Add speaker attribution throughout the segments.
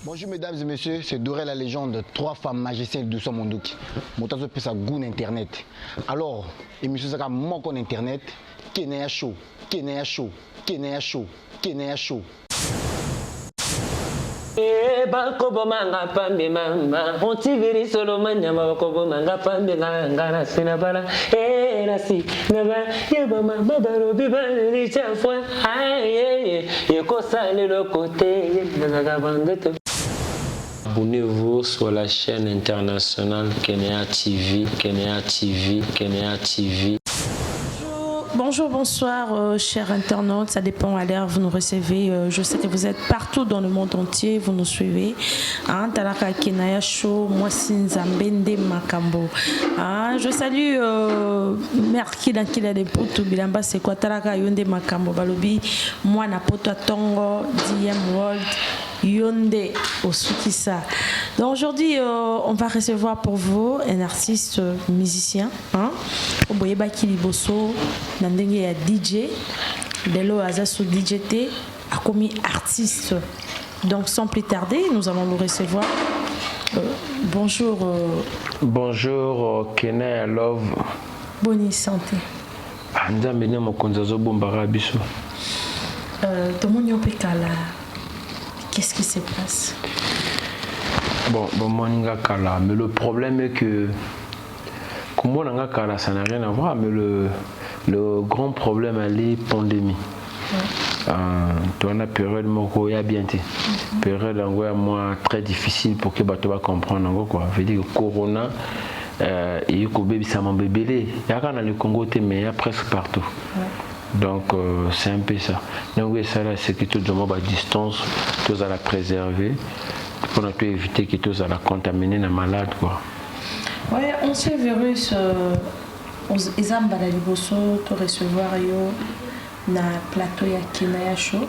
Speaker 1: Bonjour mesdames et messieurs, c'est Doré la légende, 3 femmes magiciennes de Mondouki. Motazo pesa goût internet. Alors, émission Zaka manque en internet, Kenya Show, Kenya Show, Kenya Show, Kenya Show.
Speaker 2: Bakobo manga pambe mama ontiviri solo manya bakobo manga pambe ngara sinabala nasi naba yeba mama baro bibali chafwa yekosa le côté naga bandeto. Abonnez-vous sur la chaîne internationale Kenya TV, Kenya TV, Kenya TV.
Speaker 3: Bonjour, bonsoir, chers internautes. Ça dépend à l'heure vous nous recevez. Je sais que vous êtes partout dans le monde entier. Vous nous suivez. Talaka Kenaya Show, moi Sinzambende Makambo. Je salue Merki Dankila de Poutou Bilamba. C'est quoi Talaka Yonde Makambo Balobi. Moi Napoto Tongo, DM World. Yonde Osukisa. Donc aujourd'hui, on va recevoir pour vous un artiste musicien. Oboyeba Kiliboso, Nandenge ya DJ, Delo Azasu DJT, a commis artiste. Donc sans plus tarder, nous allons le recevoir. Bonjour.
Speaker 2: Bonjour, Kenya Love.
Speaker 3: Bonne santé.
Speaker 2: Andamene mokonzazo bombara biso.
Speaker 3: Tomonyo Pekala. Qu'est-ce qui se passe?
Speaker 2: Bon, mais le problème est que comment on a kala, ça n'a rien à voir, mais le grand problème est la pandémie. Tu as une période où il y a bien été. Période moi très difficile pour que tu vas comprendre quoi. Je veux dire corona et que bébé ça m'a bébé. Il y a dans le Congo mais il y a presque partout. Donc c'est un peu ça. Donc oui, ça là c'est que tout le monde à distance, tous à la préserver pour ne pas éviter que tous à la contaminer les malades quoi.
Speaker 3: Ouais, on sait virus ils ont balai liboso to recevoir yo na plateau ya Kenya Show.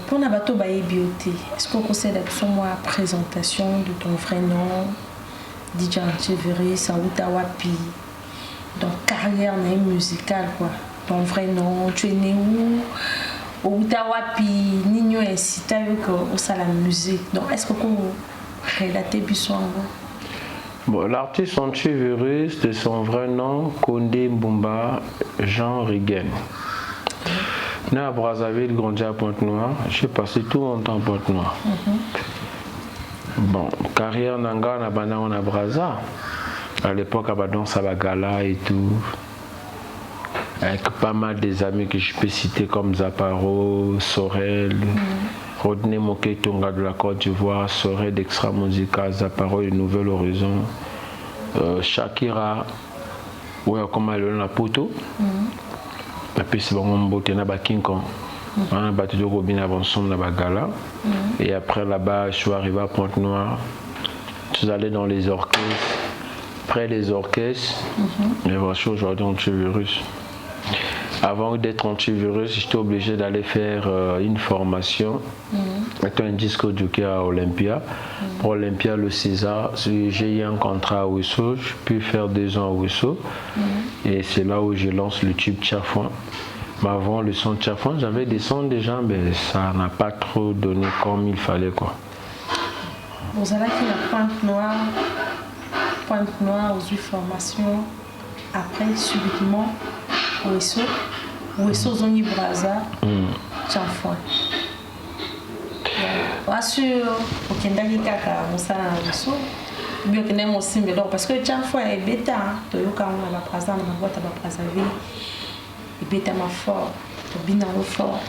Speaker 3: Pour na bato ba bioté. Est-ce qu'on conseille d'action moi présentation de ton vrai nom DJ Antivirus Aouta Wapi? Donc carrière musicale quoi. Ton vrai nom, tu es né où? Aouta Wapi Nino incité au ça la musique. Donc est-ce que vous relatez bisson?
Speaker 2: Bon, l'artiste Antivirus de son vrai nom, Kondé Mbumba Jean Rigen. Né à Brazzaville, grandi à Pointe-Noire. J'ai passé tout mon temps à Pointe-Noire. Bon, carrière Nanga, on a Brazza. À l'époque, à danse à la gala et tout. Avec pas mal des amis que je peux citer comme Zaparo, Sorel, Rodney Moké Tonga de la Côte d'Ivoire, Sorel d'Extra Musica, Zaparo de Nouvel Horizon, Shakira, ouais, comme elle est dans Poto. Et puis c'est bon, on a King Kong. On a battu de Robin ensemble dans la gala. Et après là-bas, je suis arrivé à Pointe-Noire. Je suis allé dans les orchestres. Près des orchestres, mais voilà, aujourd'hui Antivirus. Avant d'être Antivirus, j'étais obligé d'aller faire une formation. J'étais un disque jockey à Olympia. Pour Olympia, le César, j'ai eu un contrat à Ouesso, je peux faire 2 ans à Ouesso. Et c'est là où je lance le tube Tchafouin. Mais avant le son Tchafouin, j'avais des sons déjà, mais ça n'a pas trop donné comme il fallait quoi.
Speaker 3: Vous avez qui la Pointe Noire aux formations, après subitement Ouesso Zoni Braza, Tchafouin. Assure, au Kendaki Kaka, on s'en a Ouesso, bien que nous aussi, mais donc parce que Tchafouin est bêta, tu as quand on a la Braza, on a boîte à la Brazzaville, et bêta ma fort, bien au fort.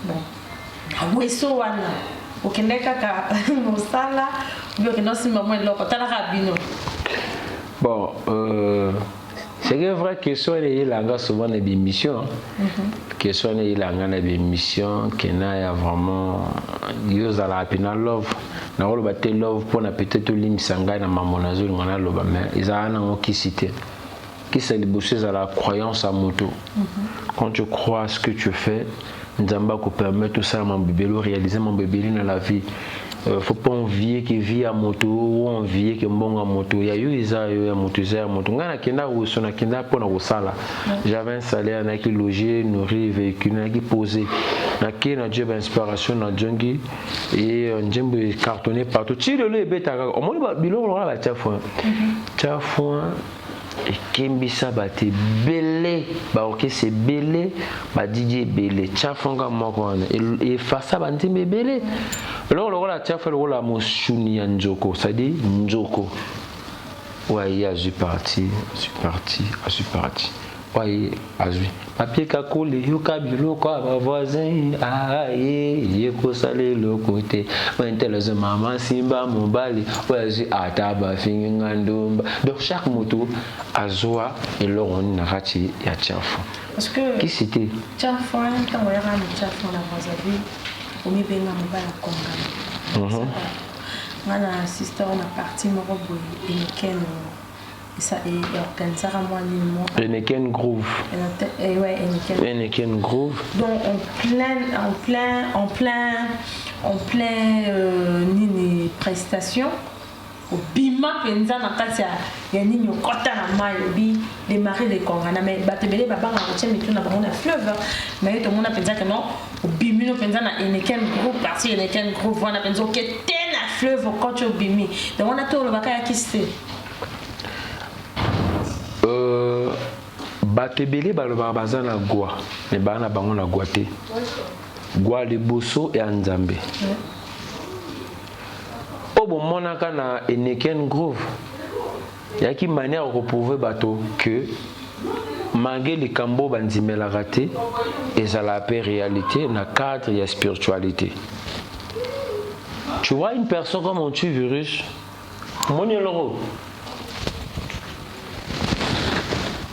Speaker 3: Bon, Ouesso wana. Okende kaka mosala bien que non si maman est là quand la rabino.
Speaker 2: Bon, c'est une vraie question et il a souvent des émissions. Question et il a des émissions qui n'a vraiment use à la pina love. Na le batte love pour na peut-être l'imsanga na mamonazo ngana loba mais ils a un qui cité qui s'est libéré à la croyance à moto. Quand tu crois à ce que tu fais, Nzamba peut permettre tout ça à mon bébé, réaliser mon bébé dans la vie. faut pas envier qui vit à moto ou envier qui bon à moto. Il y a eu isa à moto, ça à moto. Ngana kenda ou sona kenda pour na sala. J'avais un salaire na qui loger, nourrir, véhicule, na qui poser. Na qui na job inspiration na jungle et njembo cartonné partout. Tu le beta. Au moins ba biloko la tchafouin. Tchafouin et kembisa bate belé ba orchestre belé ba DJ belé tchafonga moko wana et face ba ntimbe belé alors la tchafa le la moshuni ya njoko ça dit njoko ouais ya je parti ouais azui papier kakole yoka biloko ba voisin ah yeko sale le côté maintenant maman simba mobali ouais je ataba finga ndomba donc chaque moto azoa et leur on narati ya tchafa
Speaker 3: parce que
Speaker 2: qui c'était
Speaker 3: tchafa quand on era na tchafa na vazabi omi benga mobala konga ngana sister on a parti moko boy eniken ça est organisé à moi
Speaker 2: Eniken Groove.
Speaker 3: Ouais,
Speaker 2: Eniken Groove.
Speaker 3: Donc en plein nini prestation au bima penza na kati ya nini okota na mai bi les maris de Kongana mais batebele baba na roche mitu na bango na fleuve mais tout le monde penza que non au bimino penza na Eniken Groove parce que Eniken Groove on a penza que ten na fleuve quand tu bimi donc on a tout le bakaya qui c'est
Speaker 2: batebele baloba bazana gwa ne bana bango na gwa te gwa liboso ya nzambe obo monaka na Eniken Groove yaki manière reprouver bateau que malgré les cambo bandimela raté et ça la paix réalité na cadre et spiritualité. Tu vois une personne comme un virus mon yeloro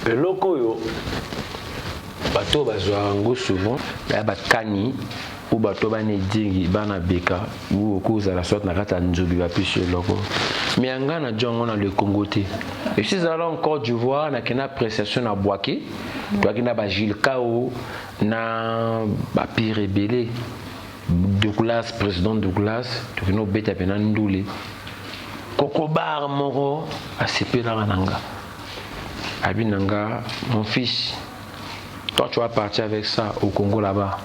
Speaker 2: le loco yo bateau bazwango souvent ya bakani ou bateau bane dingi bana beka ou cause la sorte na kata nzobi ba pishe loco mais anga na jongo na le Congo te et si ça en Côte d'Ivoire na kena appréciation na Boaké toi qui na ba Gilles Kao na ba pire belé Douglas président Douglas to no beta pena ndule kokobar moro a sepela nanga Abinanga, mon fils, toi tu vas partir avec ça au Congo là-bas.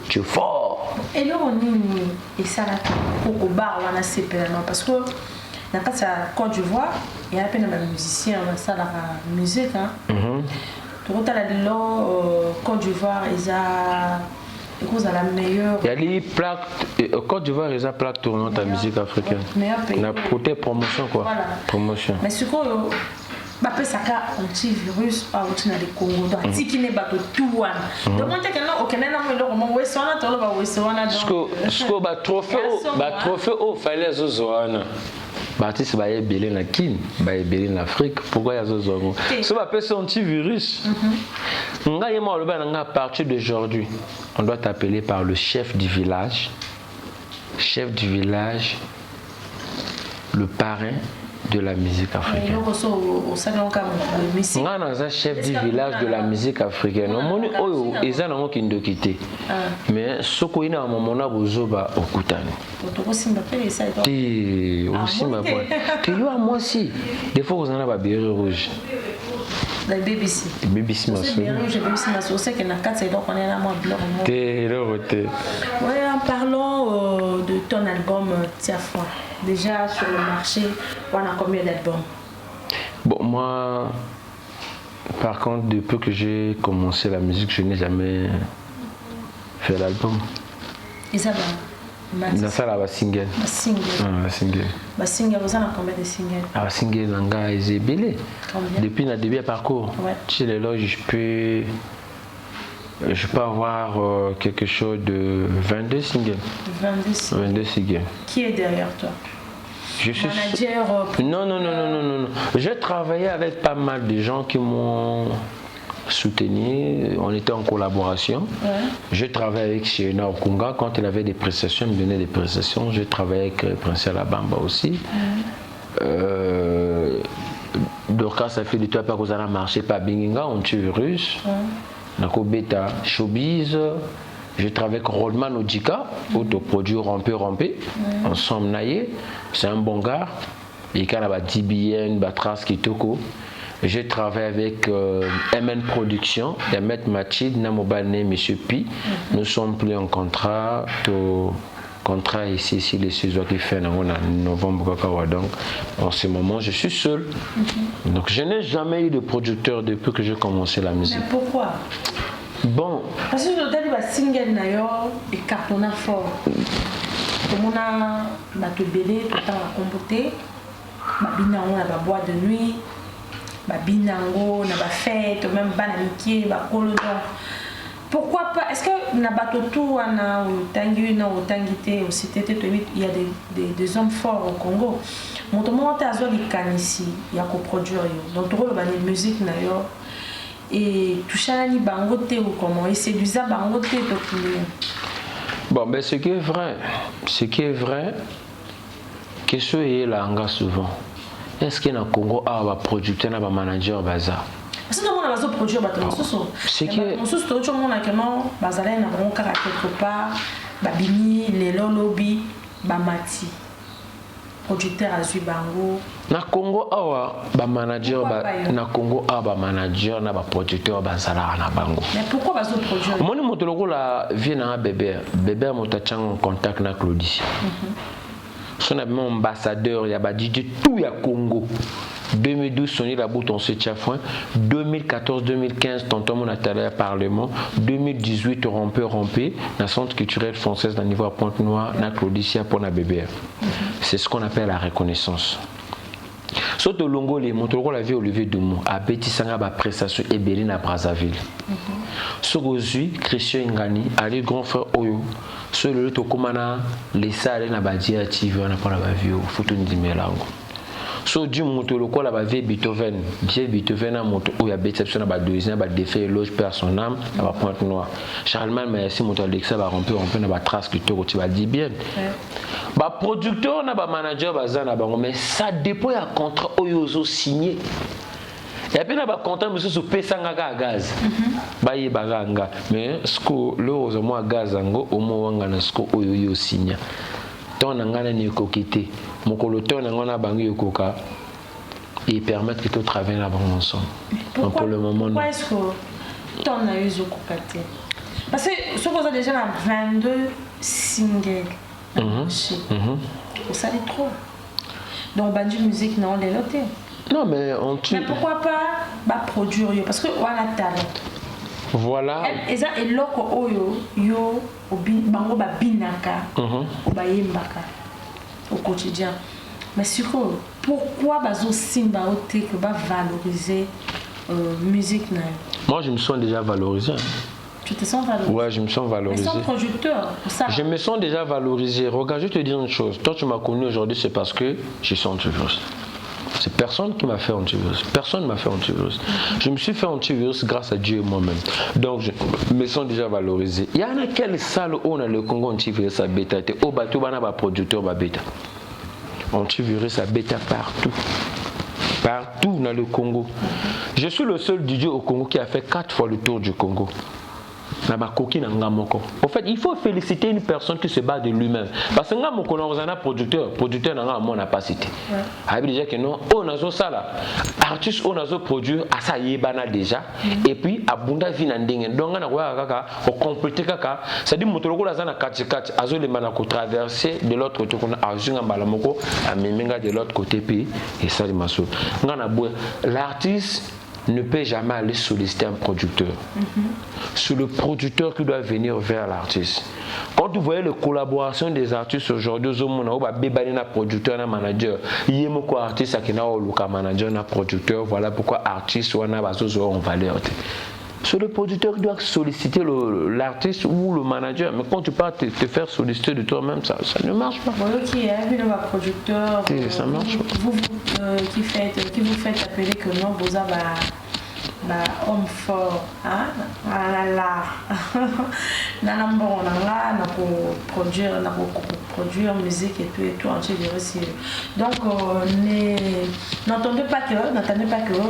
Speaker 2: Tu es fort.
Speaker 3: Et là on est et ça là au bar on a séparé parce que dans la Côte d'Ivoire il y a plein de musiciens dans ça la musique hein. Tout le temps là Côte d'Ivoire ils a la meilleure.
Speaker 2: Il y a les plaques Côte d'Ivoire ils a plaque tournante à musique africaine. La promotion quoi. Voilà. Promotion.
Speaker 3: Mais ce qu'on bape saka antivirus pa utina de Congo donc tiki ne bato tout wana donc on teke na okene na mo lo mo wesona to lo ba wesona donc
Speaker 2: sko ba trophée au fallait zozoana Baptiste ba yebele na kin ba yebele na Afrique pourquoi ya zozoango so ba pesa antivirus nga yema lo ba na à partir d'aujourd'hui on doit t'appeler par le chef du village le parrain de la musique africaine. On a un chef du village de la musique africaine. On a ils ont quitté. Mais ce qu'on a à un moment là, vous avez okutani. Et aussi ma pointe. Que yo à moi aussi. Des fois vous en avez béret rouge.
Speaker 3: La BBC.
Speaker 2: BBC maso.
Speaker 3: C'est que na quatre donc on est là moi blanc. Oui, en parlant de ton album Tiafouin. Déjà sur le marché, on a combien d'albums?
Speaker 2: Bon, moi, par contre, depuis que j'ai commencé la musique, je n'ai jamais fait l'album.
Speaker 3: Et ça va?
Speaker 2: Ça va, single.
Speaker 3: Single. Single, vous avez combien de singles?
Speaker 2: Ah, single, Nanga, est belé. Depuis le début du parcours, chez les loges, je peux avoir quelque chose de 22 singles. 22 singles.
Speaker 3: Qui est derrière toi?
Speaker 2: Je suis
Speaker 3: manager.
Speaker 2: Non. J'ai travaillé avec pas mal de gens qui m'ont soutenu. On était en collaboration. Je travaillais avec Shiena Okunga quand elle avait des prestations, elle me donnait des prestations. Je travaillais avec Prince Alabamba aussi. Dorcas, ça fait du temps pas que ça a marché par Binginga, on tue russe. Nako Beta, Showbiz. Je travaille avec Rodman Odika, autoproduit Rampé, ensemble naïe. C'est un bon gars. Il y a DBN, Batras Kitoko. Je travaille avec MN Production, Maître Machid, Namobane, M. Pi. Nous sommes plus en contrat. Contrat ici, les saisons qui fait en novembre. Donc, en ce moment, je suis seul. Donc, je n'ai jamais eu de producteur depuis que j'ai commencé la musique.
Speaker 3: Mais pourquoi?
Speaker 2: Bon.
Speaker 3: Parce que le single d'ailleurs est cartonné fort. Comme on a bateau belé, tout le temps à compoter, babinango na ba boîte de nuit, babinango na ba fête, même banamiki, ba kolo. Pourquoi pas? Est-ce que na bateau tout ana ou tangi na ou tangité ou cité il y a des hommes forts au Congo. Mon moment à zo likani ici, il y a coproduire yo. Donc tout le musique na yo. Et toucher à bangote ou comment et c'est du ça bangote tout.
Speaker 2: Bon, ben ce qui est vrai, que ce est là en souvent. Est-ce qu'il y a un Congo a un producteur, un manager bazar?
Speaker 3: Parce que on a besoin de produire bateau soso. C'est que on soso tout le monde a comment bazalé na bon caractère quelque part, babini, les lolobi, bamati. Producteur azui bango.
Speaker 2: Na Congo awa ba manager na Congo awa ba manager na ba producteur bazala na bango.
Speaker 3: Mais pourquoi bazo produire?
Speaker 2: Moni motoloko la vie na bébé motachang en contact na Claudie. Son ambassadeur ya ba DJ tout ya Congo. 2012 Sonny la bout on se tchafouin. 2014-2015 tonton mon atelier Parlement. 2018 Rompé la centre culturel française dans niveau à Pointe-Noire na Claudicia pour na bébé. C'est ce qu'on appelle la reconnaissance. Soto longo les montoro la vie au lever de mot à Betisanga ba prestation et Berlin à Brazzaville. Sogozui Christian Ngani ali grand frère Oyo. Sur le tokomana les salles na ba dia TV on a pas la vie au photo ndimelango. So du moto le quoi la vie Beethoven a moto où il y a Beethoven na ba deuxième ba défait loge perd son âme à ba Pointe-Noire. Charlemagne mais si moto Alexa va romper na ba trace que tu vas dire bien. Ba producteur na ba manager baza na bango mais ça dépend ya contrat oyozo signé. Et puis na ba contrat monsieur so pesanga ka gaz. Ba ye baganga mais sko le heureusement gaz ngo omo wanga na sko oyo signé. Ton ngana ni kokité. Mon coloteur n'a pas de coca et permettre que tout travaille là-bas ensemble. Donc pour le moment,
Speaker 3: pourquoi est-ce que tu as eu ce coca? Parce que ce qu'on a déjà 22 singles. Ça est trop. Donc, Bandu Musique, non, les notés.
Speaker 2: Non, mais on tue.
Speaker 3: Mais pourquoi pas produire? Parce que on a talent.
Speaker 2: Voilà.
Speaker 3: Et ça, et loko yo, bango ba binaka, ba yembaka. Au quotidien. Mais surtout, pourquoi bazo simba ote que va valoriser musique na?
Speaker 2: Moi je me sens déjà valorisé.
Speaker 3: Tu te sens valorisé?
Speaker 2: Ouais, je me sens valorisé.
Speaker 3: Mais sans producteur, ça. Je
Speaker 2: me sens déjà valorisé. Regarde, je vais te dire une chose. Toi tu m'as connu aujourd'hui, c'est parce que je suis antivirus. C'est personne qui m'a fait antivirus. Personne ne m'a fait antivirus. Je me suis fait antivirus grâce à Dieu et moi-même. Donc, je me sens déjà valorisé. Il y en a quelle salle où on a le Congo antivirus à bêta? Au bateau, on a un producteur à bêta. Antivirus à bêta partout. Partout dans le Congo. Je suis le seul DJ au Congo qui a fait 4 fois le tour du Congo. En fait, il faut féliciter une personne qui se bat de lui-même. Parce que nous avons un producteur n'a pas cité. Il dit que non, on a ça là. Artiste, on a produit à ça yébana déjà. Et puis, à Bunda Vinanding. Donc, on a complété kaka. Ça dit, motolo la zana kati azo le manako traverser de l'autre côté. On a ajunga balamoko, à Memenga de l'autre côté puis et ça les masso. L'artiste ne peut jamais aller solliciter un producteur. C'est le producteur qui doit venir vers l'artiste. Quand vous voyez la collaboration des artistes aujourd'hui, un producteur, un manager, il y a un artiste qui a un manager, un producteur, voilà pourquoi artiste ou un en valeur. C'est le producteur qui doit solliciter l'artiste ou le manager. Mais quand tu pars te faire solliciter de toi-même, ça ne marche pas.
Speaker 3: Bon, ok, un producteur
Speaker 2: ça marche pas.
Speaker 3: Qui vous faites appeler que non, vous avez homme fort, hein, à l'art. Produire musique et tout antivirus. Donc, n'entendez pas que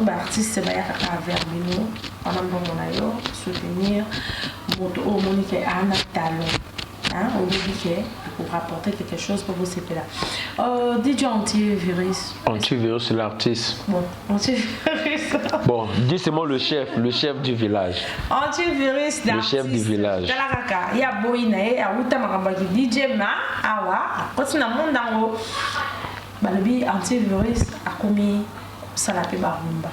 Speaker 3: l'artiste va y avoir vers nous, on a bon soutenir, Monique a un talent. Hein, au début pour rapporter quelque chose pour vous c'était là. DJ antivirus.
Speaker 2: Antivirus c'est l'artiste.
Speaker 3: Bon, antivirus.
Speaker 2: Bon, dis c'est moi le chef du village.
Speaker 3: Antivirus
Speaker 2: le chef du village.
Speaker 3: Il y a boina et a uta makambaki DJ ma awa quand na mondango. Balobi antivirus a commis ça la pe barumba.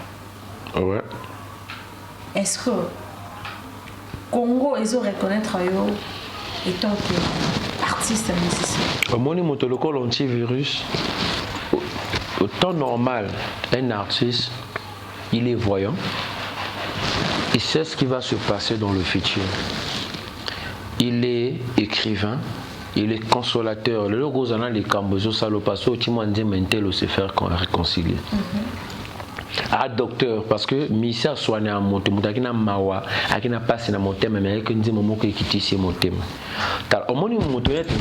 Speaker 2: Ouais.
Speaker 3: Est-ce que Congo ils ont reconnaître yo étant qu'artiste et musicien.
Speaker 2: Mon protocole antivirus, au temps normal, un artiste, il est voyant, il sait ce qui va se passer dans le futur. Il est écrivain, il est consolateur. Le gros anal les cambozo salopasso, timandé mentel se faire réconcilier. Ah docteur parce que misa soigné en monté mutakina mawa akina passe na motem mais que ndi momoko ekitisi motem tal omoni moto yetu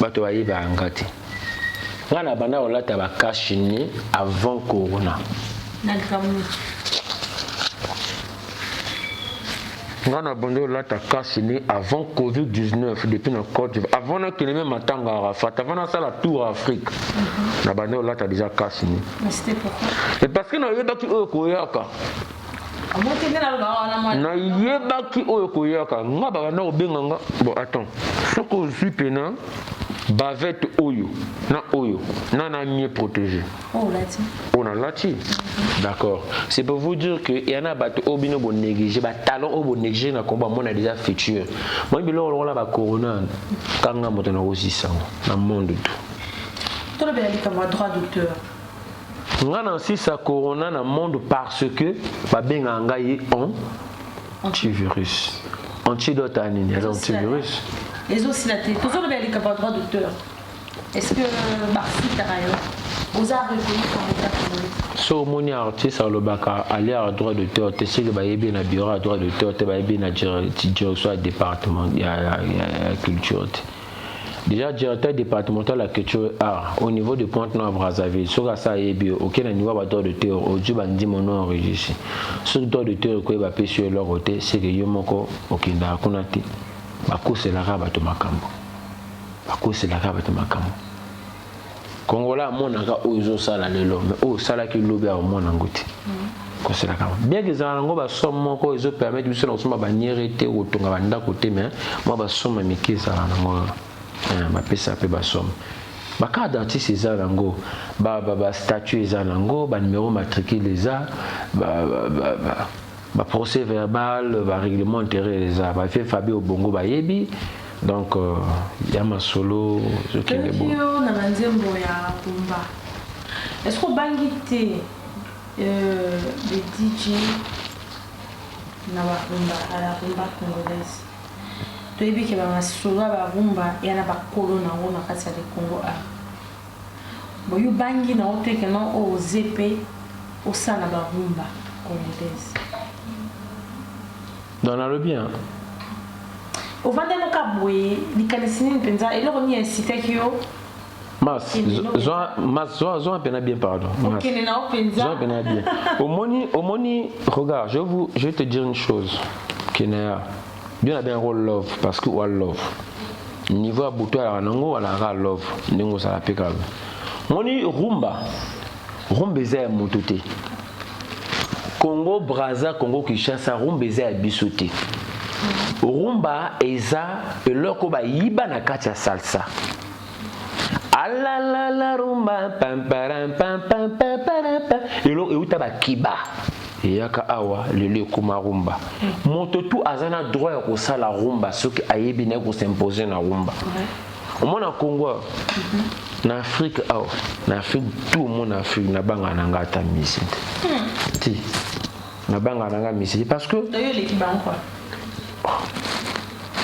Speaker 2: bato bayiba ngati ngana bana olata ba kashini avant corona ngana bande olata kashini avant Covid-19 depuis na Côte d'Ivoire avant que même matanga Arafat avant ça la tour Afrique na bande olata déjà kashini
Speaker 3: mais c'était pourquoi
Speaker 2: et parce que na yebaki oyo koyaka na yebaki oyo koyaka nga bana obenganga bon attends soko suis pena bavette oyo na mieux protégé.
Speaker 3: Oh lati.
Speaker 2: On a lati. D'accord. C'est pour vous dire que il y en a bateau obino bon négligé, ba talent au bon négligé na combat mon a déjà futur. Moi bi lo la ba corona kanga motana aussi ça dans monde tout.
Speaker 3: Tout le bien dit comme droit d'auteur.
Speaker 2: Nga aussi ça corona dans monde parce que ba benga ngai antivirus. Antidote anini, antivirus.
Speaker 3: Les aussi la télé, toujours le bien dit comme droit d'auteur. Est-ce que Barfi Tarayo vous a reconnu comme état communiste?
Speaker 2: So moni artiste à l'obaka aller à droit d'auteur, tu sais que ba yebi na bureau à droit d'auteur, tu ba yebi na directeur soit département il y a culture. Déjà directeur départemental la culture art au niveau de Pointe-Noire Brazzaville, so ça yebi aucun niveau ba droit d'auteur, au Dieu bandi mon nom enregistré. So droit d'auteur ko ba pe sur leur côté, c'est que yo moko okinda kunati. Ba ko c'est la raba to makambo. C'est la carte de Makambo. Congola, mon anga ozo sala lelo, mais o sala ki lobe a mon angoti. C'est la carte. Bien que ça n'ango ba somme moko ils permettent de se lancer ma bannière été au tonga banda côté mais moi ba somme miki ça n'ango ma pesa pe ba somme. Ba carte d'artiste ça n'ango ba statut ça n'ango ba numéro matricule les a ba procès verbal ba règlement intérêt les a ba fait Fabio Bongo ba yebi. Donc, il y a ma solo, ce qui est bon.
Speaker 3: Est-ce qu'on bangite les DJ na à la rumba congolaise? Tu as vu que ma solo à rumba et à la bakolo na on a cassé le Congo a. Bon, you bangi na ote que non au ZP au sein de la rumba congolaise.
Speaker 2: Dans le bien.
Speaker 3: Au vendeur kaboué, les canissines penza et leur ni incité que yo.
Speaker 2: Mas zoa pena bien pardon.
Speaker 3: Ok, non penza.
Speaker 2: Zoa pena bien. Au moni, regarde, je vais te dire une chose. Kenya, bien a bien rôle love parce que ou love. Niveau à bouton à nango à la love, ningo ça la pécale. Moni rumba zé mototé. Congo Brazza, Congo Kinshasa, rumba zé bisoté. Rumba eza eloko ba yiba na kati ya salsa. Ala la rumba pam pam pam pam pam. Eloko euta ba kiba. Yaka awa lele kuma rumba. Moto tout azana droit ya kosala rumba soki ayebi na ko s'imposer na rumba. Au monde en Congo, na Afrique awa, na Afrique tout le monde Afrique na banga na ngata misite. Ti. Na banga na ngata misite parce que
Speaker 3: l'équipe quoi.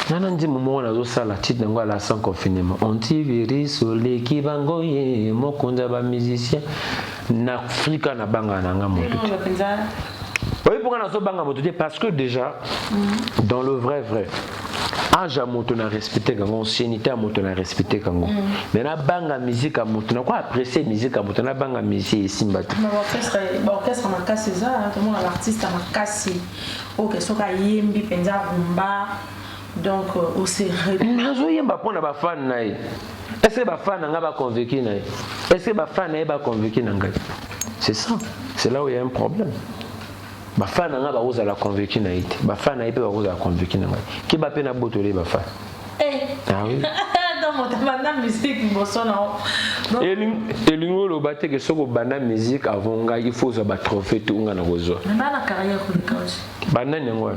Speaker 2: Nana ndi momo na zo sala titre ngo ala sans confinement antivirus leki bango ye mokonza ba musicien na Afrika na banga na nga moto Oui, pourquoi on a banga moto parce que déjà dans le vrai âge à moto na respecté quand ancienneté à moto na respecté quand mais na banga musique à moto na quoi apprécier musique à moto na banga musique simbati
Speaker 3: mais orchestre na kasi ça tout le monde l'artiste na kasi OK soka yembi penza rumba donc au sérieux
Speaker 2: nazo yemba pona ba fan na est-ce que ba fan nga ba convaincu na est-ce que ba fan na ba convaincu na ngai c'est ça c'est là où il y a un problème ba fan nga ba oza la convaincu na ite ba fan na ipe ba oza la convaincu na ngai ki ba pe na botole ba fan ah oui
Speaker 3: dans mon banda musique bosona
Speaker 2: elingo lo batte que soko banda musique avant nga il faut ça ba trophée tout nga na gozo
Speaker 3: na carrière ko likage
Speaker 2: banda ngwa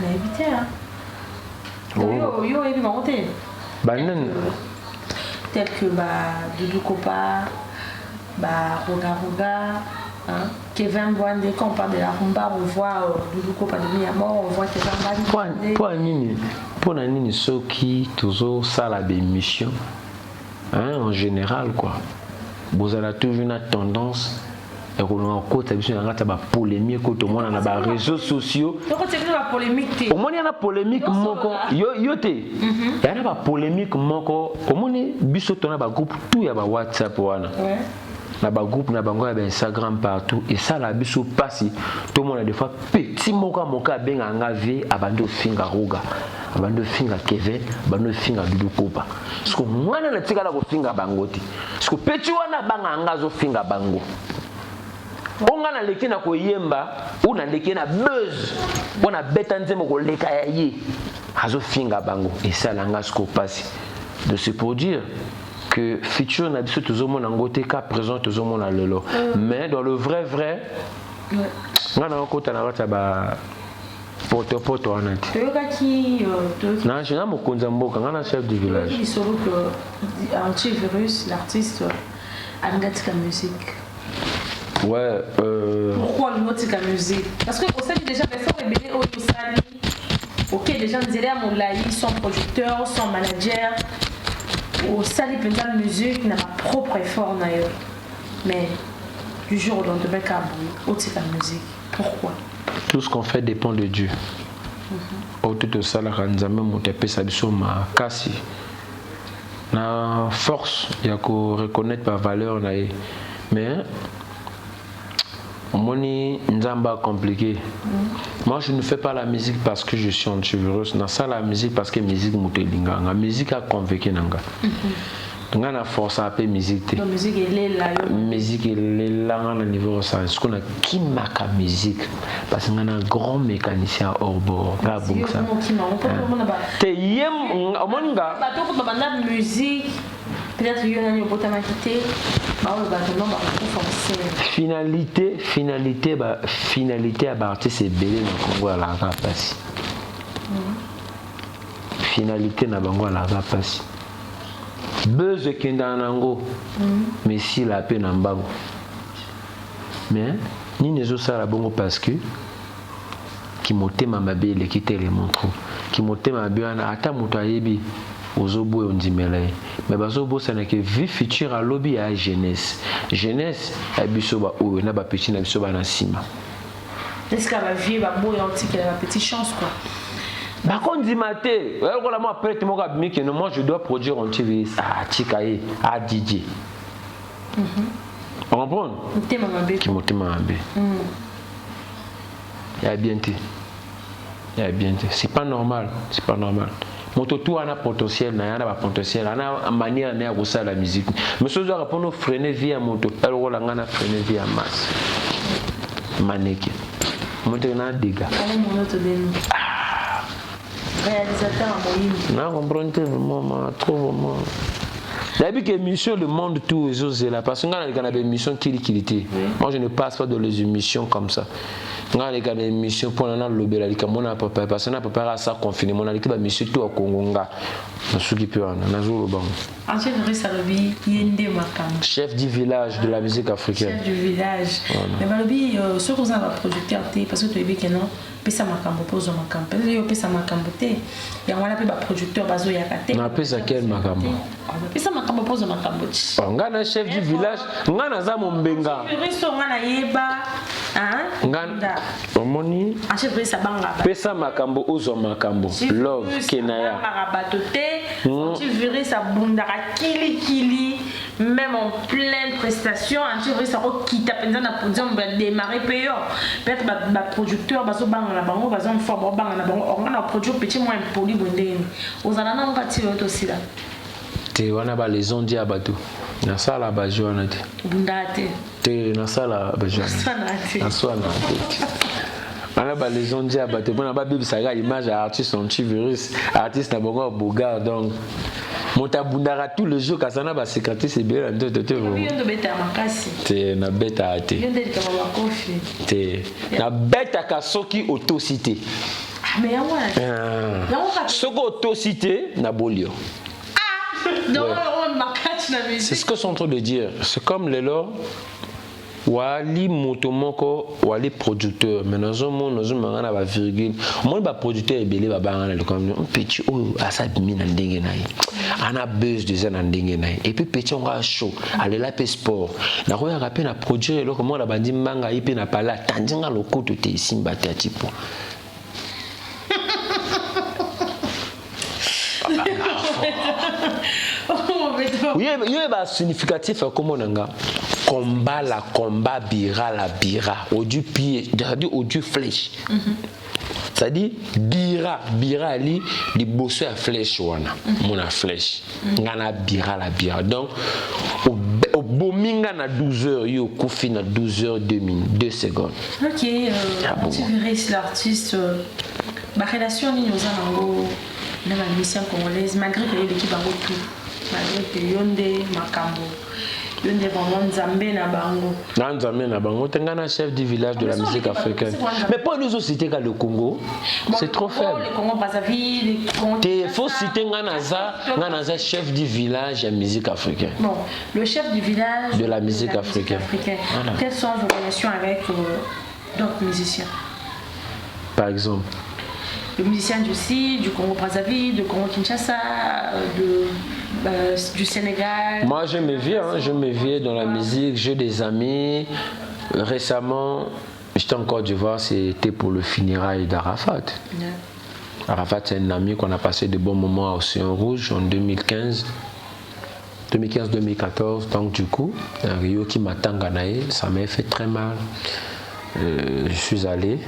Speaker 3: na éviter hein yo ebi monter
Speaker 2: banda
Speaker 3: tel que Doudou Kopa Roga hein? Kevin Bwande, quand on parle de la rumba, on voit Doudou Kopa de Miyamor, on voit Kevin Bwande.
Speaker 2: Pour nini ceux qui toujours ça la mission hein, en général quoi. Vous avez toujours une tendance et on a côté la polémique tout le monde a des réseaux sociaux.
Speaker 3: Donc c'est la polémique.
Speaker 2: Au moins il y a la polémique moko yote. Il y a la polémique moko au moins biso tona ba groupe tout ya ba WhatsApp wana. Ouais. Na ba groupe na bango ya Instagram partout et ça la biso passi tout le monde a des fois petit moka benga ngavé abando finga roga abando finga Kevin abando finga Doudou Kopa parce que moi na tika la ko finga bangoti parce que petit wana banga ngazo finga bango onga na leki na ko yemba una leki na buzz bona beta nzemo ko leka ya ye azo finga bango et ça la ngasko passi de se pour dire que futur na biso toujours mon ngote ka présent toujours mon lelo mais dans le vrai ngana ko tana rata ba poto anati
Speaker 3: toyokaki
Speaker 2: na jina mokonza mboka ngana chef du village
Speaker 3: il solo que antivirus l'artiste angatika musique
Speaker 2: ouais
Speaker 3: pourquoi angatika musique parce que au sein déjà personne rebelle au Sali OK déjà nzela Moulaï son producteur son manager au Sali penza musique n'a pas propre effort d'ailleurs mais du jour au lendemain au tika musique pourquoi
Speaker 2: tout ce qu'on fait dépend de Dieu. Autour de ça, la ranzame motepe sabiso ma kasi. Na force, il y a qu'on reconnaître ma valeur na e. Mais moni nzamba compliqué. Moi je ne fais pas la musique parce que je suis antivirus. Na ça la musique parce que musique motelinga. La musique a convaincu nanga. Donc on a force à payer musique.
Speaker 3: La musique elle est là.
Speaker 2: Musique elle est là à niveau ça. Ce qu'on a qui marque la musique parce qu'on a un grand mécanicien hors bord. Pas bon ça. T'es yem au monde gars.
Speaker 3: Bateau pour banda musique. Peut-être qu'il y a une autre qualité. Bah le bateau non bah finalité à partir c'est belé dans Congo à la rapace. Finalité na bango à la rapace. Buzz kenda nango mais si la peine en bango mais ni nezo sala bongo parce que qui motema mabele qui te le montre qui motema biana ata muto ayebi ozobo ondimela mais bazobo ça na que vie future à lobby à jeunesse abiso ba o na ba petit na biso ba na sima est-ce que va vie ba boy antique la petite chance quoi.
Speaker 2: Bah quand dit maté, voilà moi après mon gars que moi je dois produire un TV à Tikaye à DJ. On comprend? Qui monte ma bé. Il y a bien c'est pas normal, Mon tout a un potentiel, il y a un potentiel, il y a une manière de faire la musique. Mais ce soir pour nous freiner via moto, elle roule en freiner via masse. Mannequin. Maintenant dégâts.
Speaker 3: Réalisateur à Moïse.
Speaker 2: Non, comprends vraiment, trop vraiment. D'habitude que émission le monde tout les autres là parce que quand on a des émissions qui était. Moi je ne passe pas dans les émissions comme ça. Quand on a des émissions pour on a le bel ali comme on a pas parce qu'on a préparé ça confiné on a l'équipe émission tout au Congo nga. Na suki pe na zo lo bango. Chef du village de la musique africaine.
Speaker 3: Chef du village. Mais balobi ce qu'on a producteur parce que tu es bien que non pesa makambo pozo makambo yo pesa makambo te ya wana pe ba producteur bazo ya kate
Speaker 2: na pesa quel makambo
Speaker 3: pesa makambo pozo makambo
Speaker 2: ngana chef du village ngana za mombenga
Speaker 3: riso ngana yeba
Speaker 2: Nga omoni pesa makambo uzo makambo love Kenaya
Speaker 3: antivirus abundaka kili même en pleine prestation antivirus akokita penza na production ba démarrer payo peut-être ba producteur bazo banga na bango bazo mfort banga na bango on a produit petit moins poli bondeni ozana na ngati yoto sila
Speaker 2: te wana ba les ondia bato na sala ba joana te
Speaker 3: bundate
Speaker 2: te na sala ba joana na sala wana ba les ondia bato pona ba bibisa ga image artiste antivirus artiste na bongo boga donc mota bundara tout le jour kasana ba secrétaire c'est bien ndo te
Speaker 3: yondo beta makasi
Speaker 2: te na beta ate
Speaker 3: yondo de kama kofi
Speaker 2: te na beta ka soki autocité
Speaker 3: mais yawa
Speaker 2: soko autocité na bolio c'est ce que sont en train de dire. C'est comme les lots. Wali motomoko wali producteur mais dans un monde nous mangana ba virgule moi ba producteur ebele ba bangana le comme un petit oh asa bimi na ndenge na ana buzz de na ndenge na et puis petit on va chaud aller la sport na ko ya rapper na produire le comme on la bandi manga ipi na pala tandinga lokoto te simba te tipo oui, il y a un significatif comme on a combat la combat bira la bira au du pied au du flèche c'est-à-dire bira ali li bosso à flèche wana mon a flèche ngana bira la bira donc au bominga na 12h yo kufi na 12h 2 secondes.
Speaker 3: OK, tu verrais si l'artiste ma relation ni nous avons dans la mission congolaise malgré que l'équipe a tout malgré que yonde makambo yonde vraiment nzambe na bango tengana chef du village de la musique africaine mais pas nous aussi citer le Congo c'est trop faible le Congo Brazzaville il faut citer nganaza chef du village de la musique africaine bon le chef du village de la musique africaine voilà. Quelles sont vos relations avec d'autres musiciens
Speaker 2: par exemple
Speaker 3: le musicien du Congo Brazzaville, du Congo Kinshasa, du Sénégal.
Speaker 2: Moi, je me vis dans la musique, j'ai des amis. Récemment, j'étais en Côte d'Ivoire, c'était pour le funérail d'Arafat. Yeah. Arafat, c'est un ami qu'on a passé de bons moments à Océan Rouge en 2015-2014. Donc, du coup, Rio qui m'attend Ganaï, ça m'a fait très mal. Je suis allé.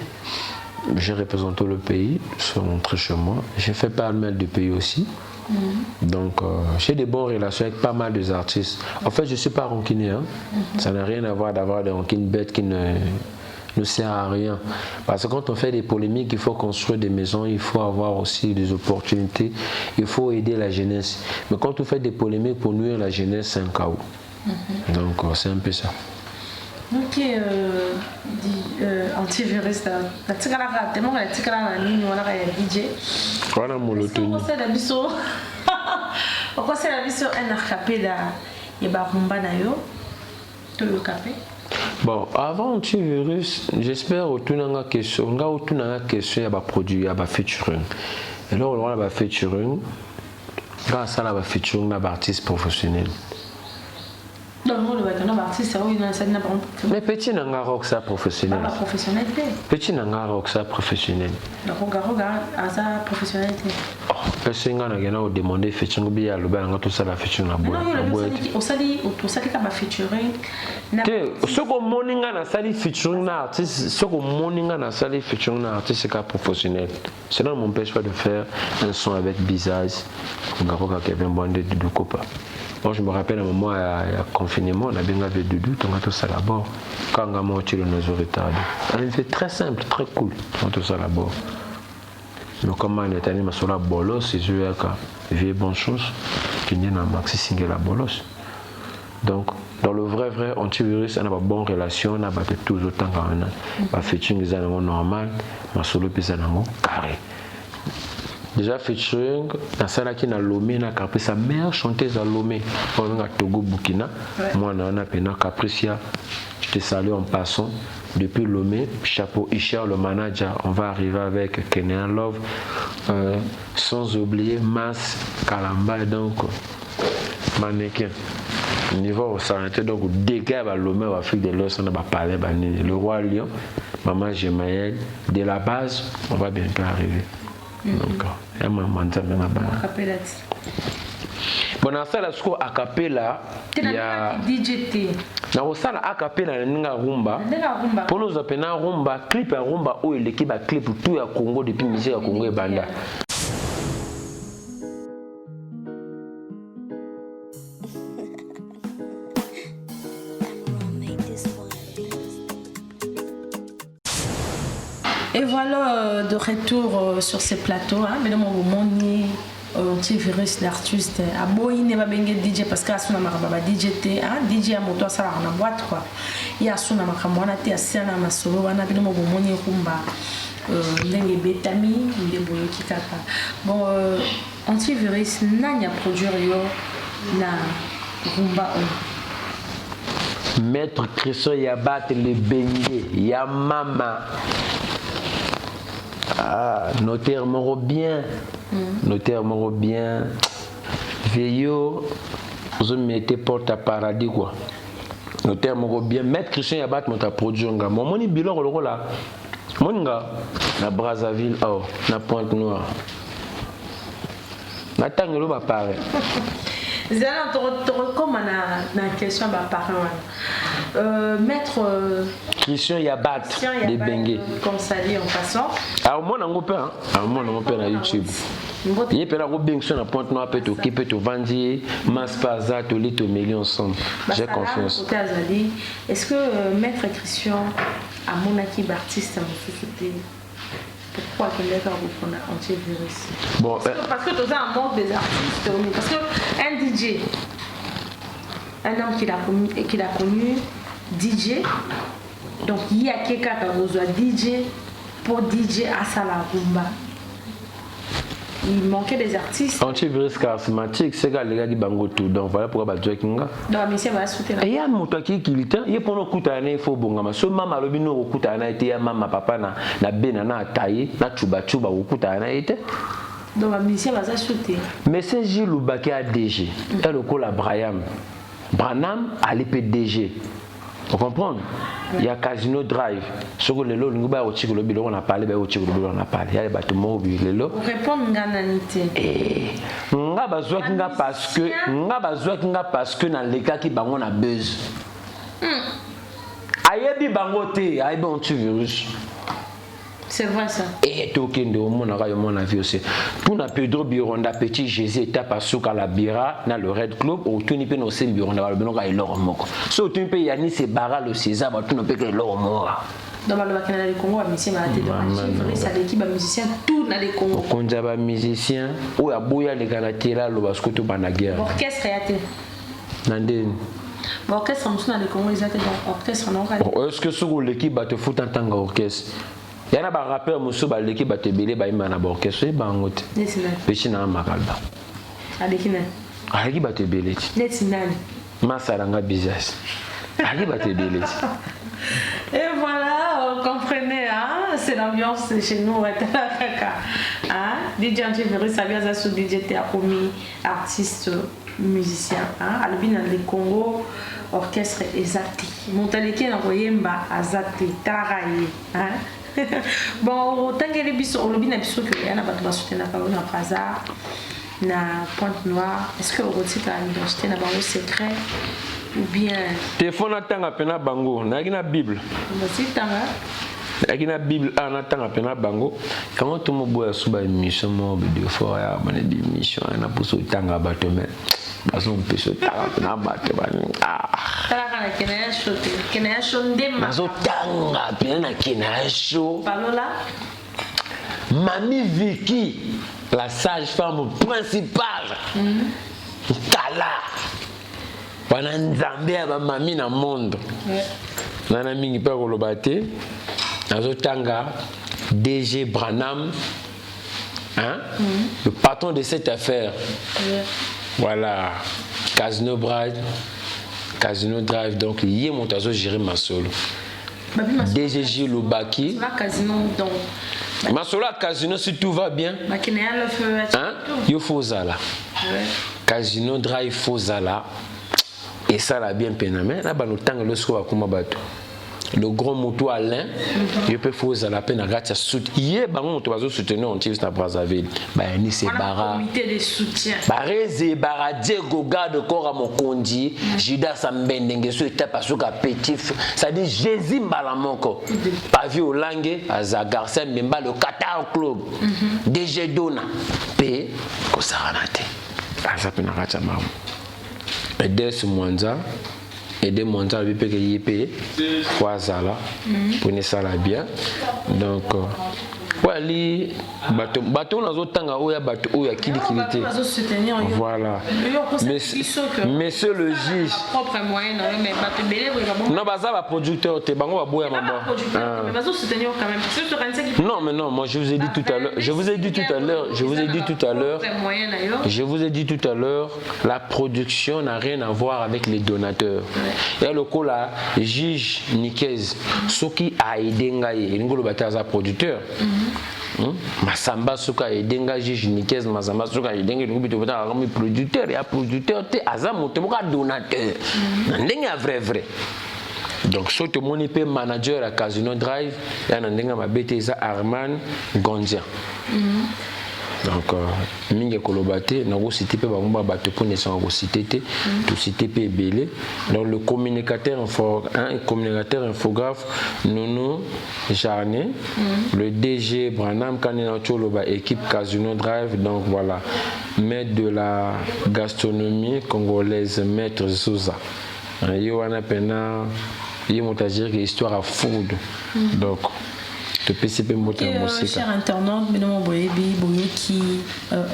Speaker 2: J'ai représenté le pays, je suis rentré chez moi. J'ai fait pas mal de pays aussi. Donc, j'ai des bonnes relations avec pas mal d'artistes. En fait, je ne suis pas rancunier. Hein. Ça n'a rien à voir d'avoir des rancines bêtes qui ne sert à rien. Parce que quand on fait des polémiques, il faut construire des maisons, il faut avoir aussi des opportunités, il faut aider la jeunesse. Mais quand on fait des polémiques pour nuire la jeunesse, c'est un chaos. Donc, c'est un peu ça.
Speaker 3: Ok, antivirus, la tikala tellement la tikala na nini wana ya DJ.
Speaker 2: Wana molotoni.
Speaker 3: Pourquoi c'est la vision un acapella ya ba rumba na yo to le capé.
Speaker 2: Bon, avant antivirus, j'espère autunanga question, ya ba produit ya ba featuring. Et là on a ba featuring. Grâce à la featuring na ba artiste professionnel. Mais petit n'a rock ça professionnel. Petit n'a rock ça professionnel. Petit n'a rien à demander featuring bien le bas tout ça la featuring la boîte. Ce que morning na sali featuring na artiste, ce que morning na sali featuring na artiste c'est professionnel. Cela ne m'empêche pas de faire un son avec Bizarre. Ngaroka Kevin Bondé du Copa. Moi, je me rappelle à un moment, il y a confinement, on a bien vu Doudou, on a tout ça là-bas. Quand on a monté le nos retardés. Elle fait très simple, très cool, on a tout ça là-bas. Mais comment on est allé sur la bolos, c'est eux qui vivent bonne chose, qui viennent à maxi single la bolos. Donc, dans le vrai antivirus, on a une bonne relation, on a tout autant qu'on a. On fait une examen normal, on a solo puis on carré. Déjà featuring na sala qui na Lomé na Caprice sa meilleure chanteuse à Lomé on a Togo Burkina moi on a pena Capricia je te salue en passant depuis Lomé chapeau Isha le manager on va arriver avec Kenyan Love sans oublier Mas Kalamba donc mannequin niveau ça était donc dégâts à l'homme en Afrique de l'Ouest on a parlé le roi lion maman Gemaël de la base on va bientôt arriver donc il y a un moment de bon dans ça là ce qu'on a capella il y a
Speaker 3: DJT
Speaker 2: na ça là a capella ninga rumba pour nous appeler rumba clip à rumba où l'équipe a clip tout à Congo depuis musique à Congo et banda.
Speaker 3: Et voilà de retour sur ces plateaux. Mais mon moni antivirus l'artiste. A boy ne va bengue DJ parce que asuna makaba DJT. DJ a moto sala na boîte quoi. Il y a asuna makamwana te asana masolo wana bino mo moni kumba. Ndenge betami ndeboyo kikaka. Bon antivirus nanya produire yo na rumba on.
Speaker 2: Maître Christian Yabat le bengue ya mama. Ah, notaire moro bien. Notaire moro bien. Veillot, vous mettez porte à paradis quoi. Notaire moro bien. Maître Christian Yabat monta produit nga. Mon moni bilan le là. Monga na Brazzaville oh, na Pointe-Noire. Na tangelo ba pare.
Speaker 3: Zélan te recommande na question ba pare. Maître
Speaker 2: Christian Yabat de Bengue.
Speaker 3: Comme ça dit en passant.
Speaker 2: Alors moi on père, moi on père na YouTube. Il peut la robin sur la Pointe Noire peut t'occuper te vendre, mas paza te lit te mêler ensemble. J'ai confiance.
Speaker 3: Est-ce que Maître Christian a mon acquis artiste à mon société? Pourquoi qu'il est là pour prendre antivirus? Bon, parce que tu as un manque des artistes. Parce qu'un DJ, un homme qu'il a connu, DJ, donc il y a quelqu'un qui a besoin de DJ pour DJ à Salarumba. Il manquait des artistes.
Speaker 2: Antivirus charismatique, c'est les gars qui bango tout. Donc voilà pourquoi je dis
Speaker 3: non, mais c'est va soutenir.
Speaker 2: Il y a un moto qui est il y a pour nous coûter il faut bon. Ce maman le bino coûte un été maman papa na benana taillé na chuba au coûte un été.
Speaker 3: Donc la mission va s'ajouter.
Speaker 2: Mais c'est Gilles Loubaki a DG. Et le col à Braham. Branham a l'PDG. Vous comprenez? Il y a Casino Drive. Ce que les lots, nous avons parlé, on a parlé, on a parlé. Il y a les bâtiments mobiles.
Speaker 3: Pour répondre à l'anité.
Speaker 2: On a besoin parce que dans les cas qui ont a buzz. Aïe, bangoté, aïe, antivirus.
Speaker 3: C'est vrai ça.
Speaker 2: Et token de mon avis aussi. Pour na Pedro Bironda petit Jésus étape à Souka la Bira dans le Red Club ou tout ni pe no sem Bironda le benoka et l'or moko. So tout pe yani c'est bara le César ba tout no pe que l'or moko.
Speaker 3: Dans le Canada du Congo musicien ma tête de ça l'équipe musicien tout na les Congo.
Speaker 2: Konza ba musicien ou ya boya les Canadiens lo basko to bana guerre.
Speaker 3: Orchestre yaté.
Speaker 2: Nandeni.
Speaker 3: Orchestre musicien dans les Congo ils étaient dans orchestre non.
Speaker 2: Est-ce que sur l'équipe ba te fout en tant qu'orchestre? Il y a un rappeur qui a été belé par un orchestre. Il y a un petit makalba. Il y a un belé.
Speaker 3: Et voilà, vous comprenez, hein? C'est l'ambiance chez nous. DJ Antivirus, ça vient sur DJ Théapomi, artiste, musicien. Albin dans le Congo, orchestre exact. Montaleki n'a envoyé mba azate, taraye. Bon, tant que les bisous, le bin a bisous que rien n'a pas de soutenir la parole à hasard, na Pointe Noire. Est-ce que vous retirez la identité n'a pas de secret ou bien?
Speaker 2: Téléphone attend à peine à bango, n'a qu'une Bible.
Speaker 3: Voici tanga.
Speaker 2: N'a qu'une Bible en attend à peine à bango. Comment tout le monde boit sous une mission, mon vidéo fort, à mon émission, on a poussé au tanga bâtiment. Parce qu'on peut se taire à bâtiment. Ah. Mamie Vicky, la sage-femme principale, Kala, pendant Nzambé à mamie dans le monde. Nana mingi pa kolobate, Nazotanga, DG Branham, hein, le patron de cette affaire. Voilà, Casino Drive, donc il y a mon tazo géré ma solo. DGJ Loubaki. Ma solo à Casino si tout va bien. Hein? Il faut Zala. Casino Drive faut Zala. et ça l'a bien pénamé là nous tang le soir comme bateau le grand moto Alain il peut faire la peine à gratter soutien hier bango to bazo soutenir on tire na Brazzaville ba ni c'est bara
Speaker 3: comité de soutien
Speaker 2: bareze bara Diego garde corps à Mokondi Judas Sambendenge so étape à soka petit ça dit Jésus Mbalamoko Pavi Olange à Garcia Mbemba le Qatar club DG Dona P ko saranate ça peut na gratter mamu et dès ce mois et des montants avec payé quoi ça là pour ne ça là bien donc wali bateau dans autant où ya bateau où ya kilité voilà mais c'est le juge
Speaker 3: propre moyen mais bateau belé
Speaker 2: non bah ça va producteur te bango va boya maman
Speaker 3: mais bateau soutenir quand même
Speaker 2: non mais non moi je vous ai dit tout à l'heure je vous ai dit tout à l'heure la production n'a rien à voir avec les donateurs et le coup là juge Nikez soki a aidé ngai ngolo bataza producteur Masamba soka edenga juge Nikez Masamba soka edenga ngobito bata comme producteur et producteur te azamu te boka donateur ndenga vrai donc so to moni pe manager à Casino Drive ya ndenga mabete za Arman Gondia donc mingi kolobate na go citer pe bangomba bato pour ne sans go citer te tout citer pe belé donc le communicateur infographe Nono Jarné le DG Branham Kanena Choloba équipe Casino Drive donc voilà maître de la gastronomie congolaise maître Souza Yohana Pena yimotagir que histoire à food donc
Speaker 3: cher internaute, Benomo Boyebi, Boyoki,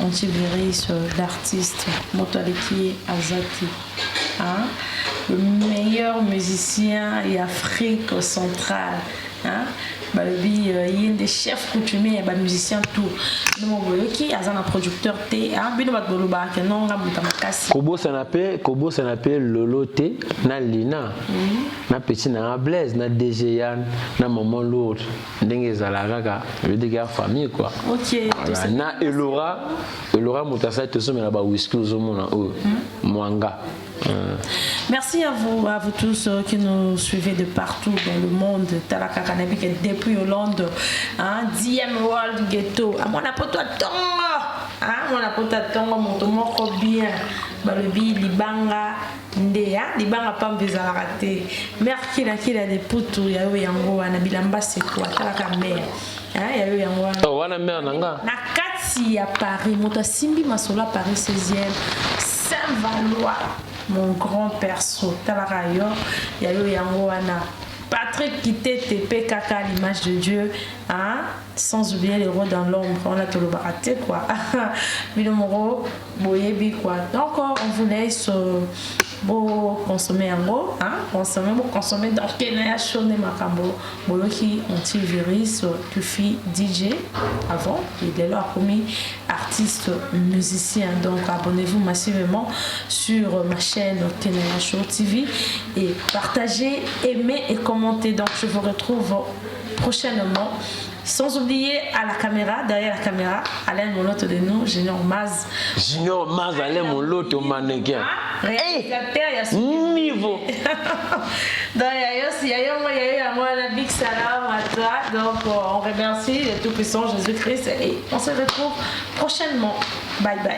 Speaker 3: antivirus d'artiste, Motoaleki Azati, le meilleur musicien d'Afrique centrale. Il y a des chefs coutumiers, des musiciens tout. Benomo Boyoki, Azan un producteur T, Benomo Boloba, que non,
Speaker 2: Kobo s'appelle Lolo T, na Lina, na petit na Blaise, na DG Yann, na maman l'autre. Ndenge zalaka veut dire qu'il y a famille quoi.
Speaker 3: OK.
Speaker 2: Voilà. Na Elora Moutassa te sommes là-bas whisky aux hommes Mwanga.
Speaker 3: Merci à vous tous qui nous suivez de partout dans le monde. Talaka Kanabi depuis Hollande, DM World Ghetto. À mon apoto tonga, mon apoto tonga mon tomoko bien. Balobi libanga ndea libanga pambeza la raté. Merci la kila de putu ya yango na bilamba c'est quoi talaka mer. Ya yango
Speaker 2: wana mer nanga.
Speaker 3: Na kati ya Paris, moto simbi masola Paris 16e. Saint-Valois. Mon grand perso, Talarayo, Yayo Yangoana, Patrick Kité, TP, Kaka, l'image de Dieu, sans oublier les rois dans l'ombre, on a tout le baraté quoi. Milomoro, Boyebi quoi. Donc on vous laisse consommer en gros, consommer dans Kenya Shone Makambo, Boloki antivirus, Tufi DJ avant, il est là comme artiste musicien. Donc abonnez-vous massivement sur ma chaîne Kenya Show TV et partagez, aimez et commentez. Donc je vous retrouve prochainement. Sans oublier à la caméra, derrière la caméra, Alain Moloto de nous, Junior Maz.
Speaker 2: Junior Maz, Alain Moloto, mannequin.
Speaker 3: Réalisateur, il y a
Speaker 2: niveau.
Speaker 3: Donc, il y a moi, la big salam à toi. Donc, on remercie le Tout-Puissant Jésus-Christ et on se retrouve prochainement. Bye bye.